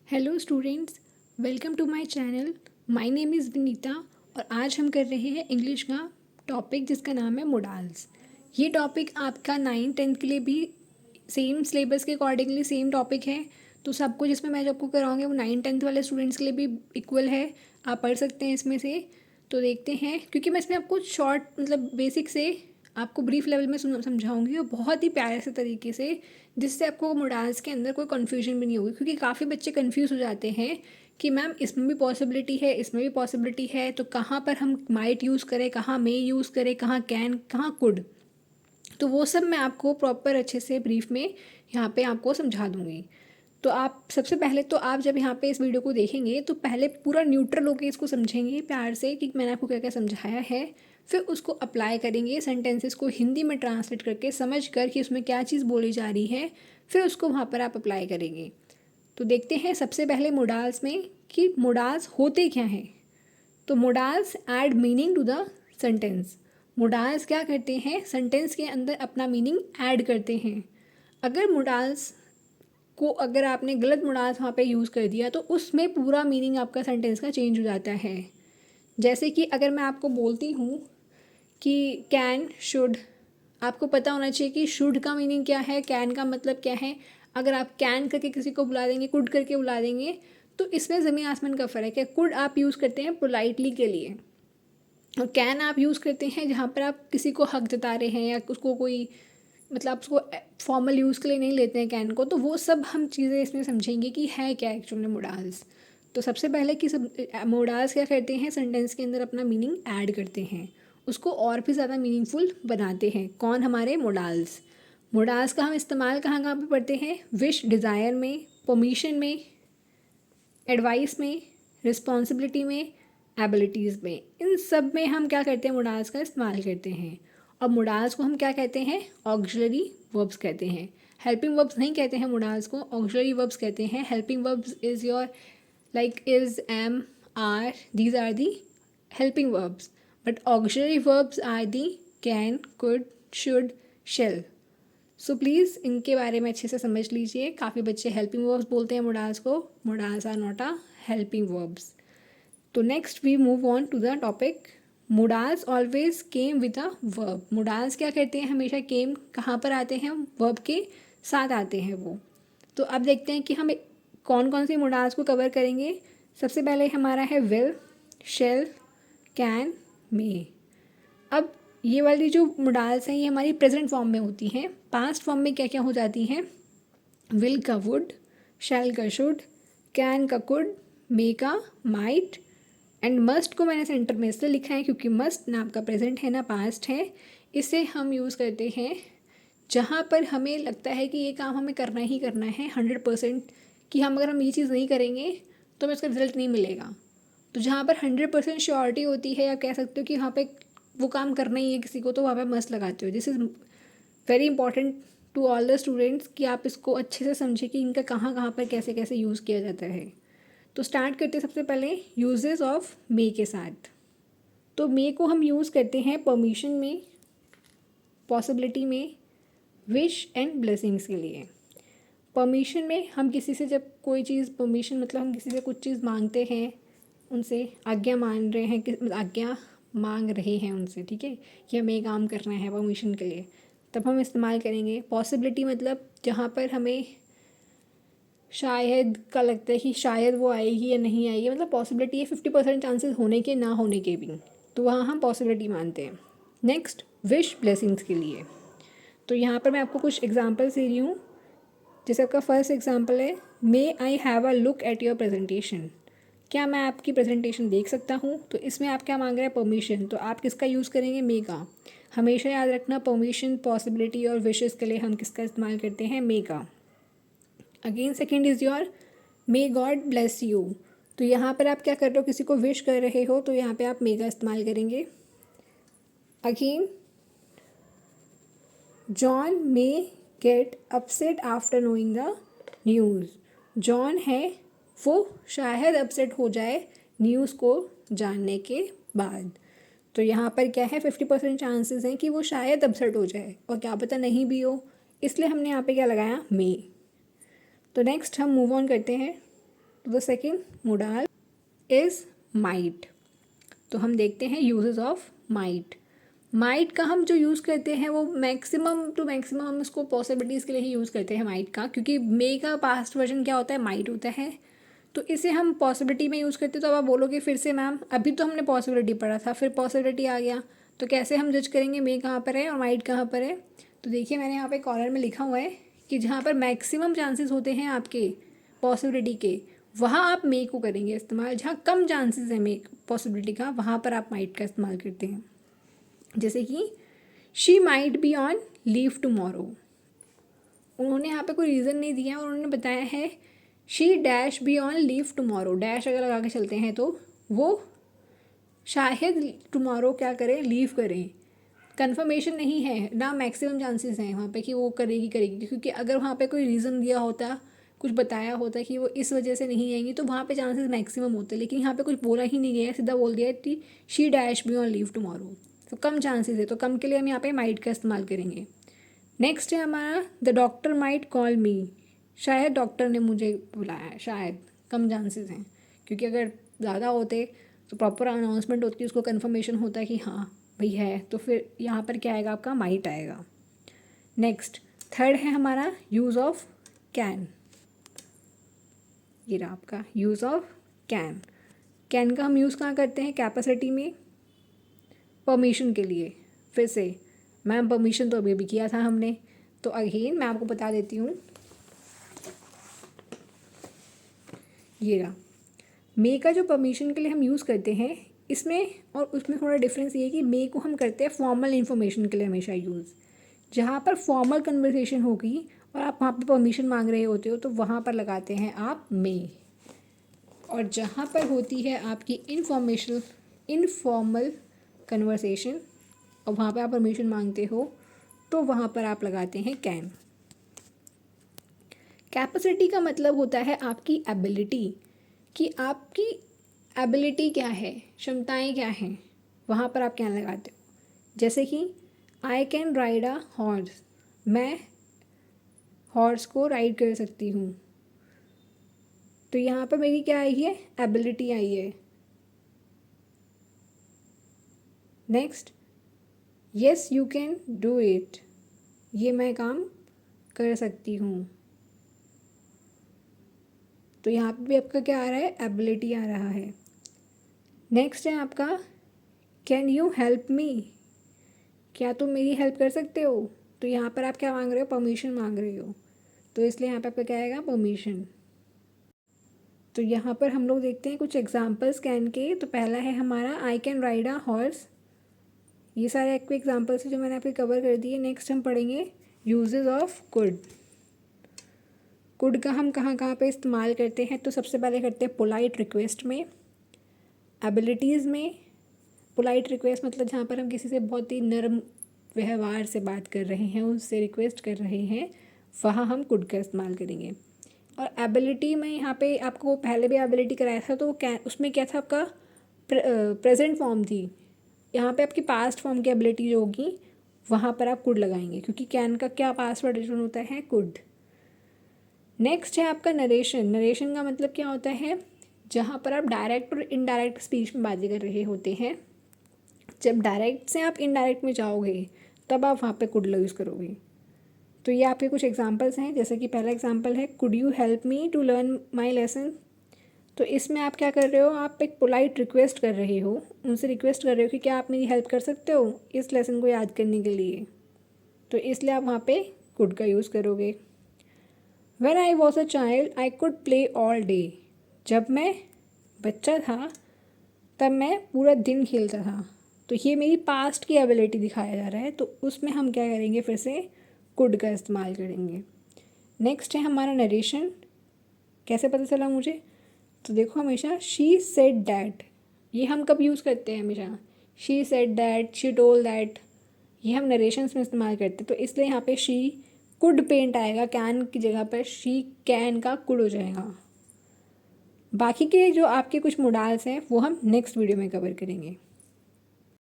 Hello students, welcome to my channel. My name is Vinita और आज हम कर रहे हैं इंग्लिश का टॉपिक जिसका नाम है मोडाल्स। ये टॉपिक आपका 9th-10th के लिए भी सेम सिलेबस के अकॉर्डिंगली सेम टॉपिक है। तो सब कुछ इसमें मैं जो आपको कराऊंगी वो 9th-10th वाले स्टूडेंट्स के लिए भी इक्वल है। आप पढ़ सकते हैं इसमें से। तो देखते हैं, क्योंकि मैं इसमें आपको शॉर्ट मतलब बेसिक से आपको ब्रीफ लेवल में समझाऊंगी और बहुत ही प्यारे से तरीके से, जिससे आपको मोडाल्स के अंदर कोई कन्फ्यूजन भी नहीं होगी। क्योंकि काफ़ी बच्चे कन्फ्यूज़ हो जाते हैं कि मैम इसमें भी पॉसिबिलिटी है, इसमें भी पॉसिबिलिटी है, तो कहाँ पर हम माइट यूज़ करें, कहाँ मे यूज़ करें, कहाँ कैन, कहाँ कुड। तो वो सब मैं आपको प्रॉपर अच्छे से ब्रीफ में यहाँ पे आपको समझा दूँगी। तो आप सबसे पहले तो आप जब यहाँ पे इस वीडियो को देखेंगे तो पहले पूरा न्यूट्रल होकर इसको समझेंगे प्यार से कि मैंने आपको क्या क्या समझाया है। फिर उसको अप्लाई करेंगे, सेंटेंसेस को हिंदी में ट्रांसलेट करके समझ कर कि उसमें क्या चीज़ बोली जा रही है, फिर उसको वहाँ पर आप अप्लाई करेंगे। तो देखते हैं सबसे पहले मोडाल्स में कि मोडाल्स होते क्या हैं। तो modals add meaning to the sentence. Modals क्या करते हैं, सेंटेंस के अंदर अपना मीनिंग ऐड करते हैं। अगर मोडाल्स को अगर आपने गलत मोडाल्स वहाँ पे यूज़ कर दिया तो उसमें पूरा मीनिंग आपका सेंटेंस का चेंज हो जाता है। जैसे कि अगर मैं आपको बोलती हूँ कि कैन शुड, आपको पता होना चाहिए कि शुड का मीनिंग क्या है, कैन का मतलब क्या है। अगर आप कैन करके किसी को बुला देंगे, कुड करके बुला देंगे, तो इसमें ज़मीन आसमान का फ़र्क है। कुड आप यूज़ करते हैं पोलाइटली के लिए और कैन आप यूज़ करते हैं जहाँ पर आप किसी को हक जता रहे हैं या उसको कोई मतलब आप उसको फॉर्मल यूज़ के लिए नहीं लेते हैं कैन को। तो वो सब हम चीज़ें इसमें समझेंगे कि है क्या एक्चुअली मोडाल्स। तो सबसे पहले कि सब मोडाल्स क्या करते हैं, सेंटेंस के अंदर अपना मीनिंग ऐड करते हैं, उसको और भी ज़्यादा मीनिंगफुल बनाते हैं। कौन? हमारे मोडाल्स। मोडाल्स का हम इस्तेमाल कहाँ कहाँ पे पढ़ते हैं? विश, डिज़ायर में, परमिशन में, एडवाइस में, रिस्पॉन्सिबिलिटी में, एबिलिटीज़ में। इन सब में हम क्या करते हैं, मोडाल्स का इस्तेमाल करते हैं। और मोडाल्स को हम क्या कहते हैं? ऑक्सिलरी वर्ब्स कहते हैं। हेल्पिंग वर्ब्स नहीं कहते हैं मोडाल्स को, ऑक्सिलरी वर्ब्स कहते हैं। Helping verbs is your like is, am, are, these are the helping verbs. But auxiliary verbs are the can, could, should, shall. So please इनके बारे में अच्छे से समझ लीजिए। काफ़ी बच्चे हेल्पिंग वर्ब्स बोलते हैं मोडाल्स को। Modals are not a helping verbs. तो next we move on to the topic. Modals always came with a verb. Modals क्या करते हैं, हमेशा केम कहाँ पर आते हैं? वर्ब के साथ आते हैं वो। तो अब देखते हैं कि हम कौन कौन से मोडाल्स को कवर करेंगे। सबसे पहले हमारा है विल, शेल, कैन, मे। अब ये वाली जो मोडाल्स हैं ये हमारी प्रेजेंट फॉर्म में होती हैं। पास्ट फॉर्म में क्या क्या हो जाती हैं? विल का वुड, शैल का शुड, कैन का कुड, मे का माइट, एंड मस्ट को मैंने सेंटर में इसलिए लिखा है क्योंकि मस्ट ना आपका प्रेजेंट है ना पास्ट है। इसे हम यूज़ करते हैं जहाँ पर हमें लगता है कि ये काम हमें करना ही करना है 100%, कि हम अगर हम ये चीज़ नहीं करेंगे तो हमें उसका रिजल्ट नहीं मिलेगा। तो जहाँ पर 100% श्योरिटी होती है, या कह सकते हो कि वहाँ पे वो काम करना ही है किसी को, तो वहाँ पे मस्ट लगाते हो। This is very important to all the students कि आप इसको अच्छे से समझें कि इनका कहाँ कहाँ पर कैसे कैसे यूज़ किया जाता है। तो स्टार्ट करते हैं सबसे पहले यूजेस ऑफ मे के साथ। तो मे को हम यूज़ करते हैं परमिशन में, पॉसिबिलिटी में, विश एंड ब्लेसिंग्स के लिए। परमिशन में हम किसी से जब कोई चीज़, परमिशन मतलब हम किसी से कुछ चीज़ मांगते हैं, उनसे आज्ञा मान रहे हैं, आज्ञा मांग रहे हैं उनसे, ठीक है, कि हमें काम करना है परमिशन के लिए, तब हम इस्तेमाल करेंगे। पॉसिबिलिटी मतलब जहाँ पर हमें शायद का लगता है कि शायद वो आएगी या नहीं आएगी, मतलब पॉसिबिलिटी है 50% चांसेस होने के ना होने के भी, तो वहाँ हम पॉसिबिलिटी मानते हैं। नेक्स्ट विश ब्लेसिंग्स के लिए। तो यहाँ पर मैं आपको कुछ एग्जांपल्स दे रही हूँ। जैसे आपका फर्स्ट एग्जांपल है, may I have a look at your presentation. क्या मैं आपकी प्रेजेंटेशन देख सकता हूँ? तो इसमें आप क्या मांग रहे हैं? परमिशन। तो आप किसका यूज़ करेंगे? मे का। हमेशा याद रखना, परमिशन, पॉसिबिलिटी और विशेस के लिए हम किसका इस्तेमाल करते हैं? मे का। Again second is your may God bless you. तो यहाँ पर आप क्या कर रहे हो? किसी को विश कर रहे हो, तो यहाँ पे आप मे का इस्तेमाल करेंगे। Again John may get upset after knowing the news. John है वो शायद अपसेट हो जाए न्यूज़ को जानने के बाद। तो यहाँ पर क्या है, 50% चांसेस हैं कि वो शायद अपसेट हो जाए, और क्या पता नहीं भी हो, इसलिए हमने यहाँ पे क्या लगाया? मे। तो नेक्स्ट हम मूव ऑन करते हैं। तो the second modal is might. तो हम देखते हैं यूजेस ऑफ माइट। माइट का हम जो यूज़ करते हैं वो मैक्सिमम टू मैक्सिमम हम इसको पॉसिबिलिटीज़ के लिए ही यूज़ करते हैं माइट का, क्योंकि मे का पास्ट वर्जन क्या होता है, माइट होता है। तो इसे हम पॉसिबिलिटी में यूज़ करते हैं। तो अब आप बोलोगे फिर से मैम अभी तो हमने पॉसिबिलिटी पढ़ा था, फिर पॉसिबिलिटी आ गया, तो कैसे हम जज करेंगे मे कहाँ पर है और माइट कहाँ पर है। तो देखिए मैंने यहाँ पे कॉर्नर में लिखा हुआ है कि जहाँ पर मैक्सिमम चांसेस होते हैं आपके पॉसिबिलिटी के, वहाँ आप मे को करेंगे इस्तेमाल। जहाँ कम चांसेस है मे पॉसिबिलिटी का, वहाँ पर आप माइट का इस्तेमाल करते हैं। जैसे कि she might be on leave tomorrow. उन्होंने यहाँ पे कोई रीज़न नहीं दिया और उन्होंने बताया है she dash be on leave tomorrow. Dash अगर लगा के चलते हैं तो वो शायद टुमारो क्या करें, लीव करें। कंफर्मेशन नहीं है ना, मैक्सिमम चांसेस हैं वहाँ पे कि वो करेगी, क्योंकि अगर वहाँ पे कोई रीज़न दिया होता, कुछ बताया होता कि वो इस वजह से नहीं आएंगी, तो वहाँ पे चांसेस मैक्सिमम होते। लेकिन यहाँ पे कुछ बोला ही नहीं गया, सीधा बोल दिया कि she dash be on leave tomorrow. तो कम चांसेस है, तो कम के लिए हम यहाँ पे माइट का इस्तेमाल करेंगे। नेक्स्ट है हमारा द डॉक्टर माइट कॉल मी। शायद डॉक्टर ने मुझे बुलाया है, शायद कम चांसेस हैं, क्योंकि अगर ज़्यादा होते तो प्रॉपर अनाउंसमेंट होती, उसको कंफर्मेशन होता है कि हाँ भाई है, तो फिर यहाँ पर क्या आएगा, आपका माइट आएगा। नेक्स्ट थर्ड है हमारा यूज़ ऑफ कैन। ये रहा आपका यूज़ ऑफ कैन। कैन का हम यूज़ कहाँ करते हैं, कैपेसिटी में, परमिशन के लिए। फिर से मैम परमिशन तो अभी भी किया था हमने, तो अगेन मैं आपको बता देती हूँ। ये रहा मे का जो परमिशन के लिए हम यूज़ करते हैं, इसमें और उसमें थोड़ा डिफरेंस ये है कि मे को हम करते हैं फॉर्मल इन्फॉर्मेशन के लिए हमेशा यूज़। जहाँ पर फॉर्मल कन्वर्सेशन होगी और आप वहाँ पर परमिशन मांग रहे होते हो, तो वहाँ पर लगाते हैं आप मे। और जहाँ पर होती है आपकी इनफॉर्मल कन्वर्सेशन और वहाँ पर आप परमिशन मांगते हो, तो वहाँ पर आप लगाते हैं कैन। कैपेसिटी का मतलब होता है आपकी एबिलिटी, कि आपकी एबिलिटी क्या है, क्षमताएं क्या हैं, वहाँ पर आप क्या लगाते हो। जैसे कि I can ride a horse, मैं हॉर्स को राइड कर सकती हूँ, तो यहाँ पर मेरी क्या आई है, एबिलिटी आई है। Next yes you can do it, ये मैं काम कर सकती हूँ, तो यहाँ पे भी आपका क्या आ रहा है, एबिलिटी आ रहा है। नेक्स्ट है आपका कैन यू हेल्प मी, क्या तुम मेरी हेल्प कर सकते हो, तो यहाँ पर आप क्या मांग रहे हो, परमिशन मांग रहे हो, तो इसलिए यहाँ पर आपका क्या आएगा, परमिशन। तो यहाँ पर हम लोग देखते हैं कुछ एग्जांपल्स कैन के। तो पहला है हमारा I can ride a horse. ये सारे आपके एग्जांपल्स हैं जो मैंने आपके कवर कर दिए। नेक्स्ट हम पढ़ेंगे यूजेस ऑफ कुड। कुड का हम कहाँ कहाँ पे इस्तेमाल करते हैं, तो सबसे पहले करते हैं पोलाइट रिक्वेस्ट में, एबिलिटीज़ में। पोलाइट रिक्वेस्ट मतलब जहाँ पर हम किसी से बहुत ही नर्म व्यवहार से बात कर रहे हैं, उससे रिक्वेस्ट कर रहे हैं, वहाँ हम कुड का इस्तेमाल करेंगे। और एबिलिटी में यहाँ पे आपको पहले भी एबिलिटी कराया था, तो उसमें क्या था, आपका प्रेजेंट फॉर्म थी। यहाँ पे आपकी पास्ट फॉर्म की एबिलिटी जो होगी, वहाँ पर आप कुड लगाएंगे, क्योंकि कैन का क्या पास्ट वर्जन होता है, कुड। नेक्स्ट है आपका नरेशन। नरेशन का मतलब क्या होता है, जहाँ पर आप डायरेक्ट और इनडायरेक्ट स्पीच में बातें कर रहे होते हैं। जब डायरेक्ट से आप इनडायरेक्ट में जाओगे, तब आप वहाँ पे कुड यूज़ करोगे। तो ये आपके कुछ एग्जांपल्स हैं। जैसे कि पहला एग्जांपल है could you help me to learn my lesson. तो इसमें आप क्या कर रहे हो, आप एक पोलाइट रिक्वेस्ट कर रहे हो, उनसे रिक्वेस्ट कर रहे हो कि क्या आप मेरी हेल्प कर सकते हो इस लेसन को याद करने के लिए, तो इसलिए आप वहाँ पे कुड का यूज़ करोगे। When I was a child I could play all day. जब मैं बच्चा था तब मैं पूरा दिन खेलता था, तो ये मेरी पास्ट की एबिलिटी दिखाया जा रहा है, तो उसमें हम क्या करेंगे, फिर से कुड का इस्तेमाल करेंगे। नेक्स्ट है हमारा नरेशन। कैसे पता चला मुझे, तो देखो हमेशा शी सेड दैट, ये हम कब यूज़ करते हैं, हमेशा she said that, she told that, ये हम नरेशंस में इस्तेमाल करते हैं। तो इसलिए यहाँ पे शी कुड पेंट आएगा, कैन की जगह पर शी कैन का कुड हो जाएगा। बाकी के जो आपके कुछ मोडाल्स हैं वो हम नेक्स्ट वीडियो में कवर करेंगे।